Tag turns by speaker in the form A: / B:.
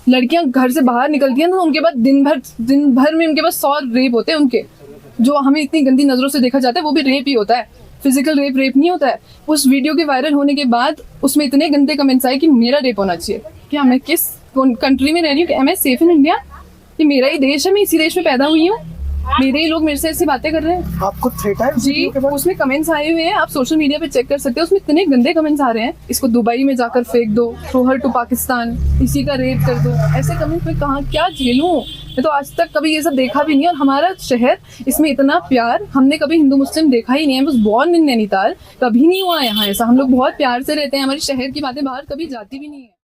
A: लड़कियां घर से बाहर निकलती हैं तो उनके बाद दिन भर में उनके पास 100 रेप होते हैं उनके, जो हमें इतनी गंदी नजरों से देखा जाता है वो भी रेप ही होता है, फिजिकल रेप नहीं होता है। उस वीडियो के वायरल होने के बाद उसमें इतने गंदे कमेंट्स आए कि मेरा रेप होना चाहिए। क्या मैं किस कंट्री में रह रही हूँ? Am I safe in India? ये मेरा ही देश है, मैं इसी देश में पैदा हुई हूँ, मेरे ही लोग मेरे से ऐसी बातें कर रहे हैं।
B: आपको थ्रेट है
A: जी, उसमें कमेंट्स आए हुए हैं, आप सोशल मीडिया पे चेक कर सकते हैं, उसमें इतने गंदे कमेंट्स आ रहे हैं, इसको दुबई में जाकर फेंक दो, थ्रो हर टू पाकिस्तान, इसी का रेप कर दो। ऐसे कमेंट्स में कहाँ क्या झेलूं? मैं तो आज तक कभी ये सब देखा भी नहीं, और हमारा शहर, इसमें इतना प्यार हमने कभी हिंदू मुस्लिम देखा ही नहीं है। बस बॉर्न इन नैनीताल, कभी नहीं हुआ यहाँ ऐसा। हम लोग बहुत प्यार से रहते हैं, हमारे शहर की बातें बाहर कभी जाती भी नहीं है।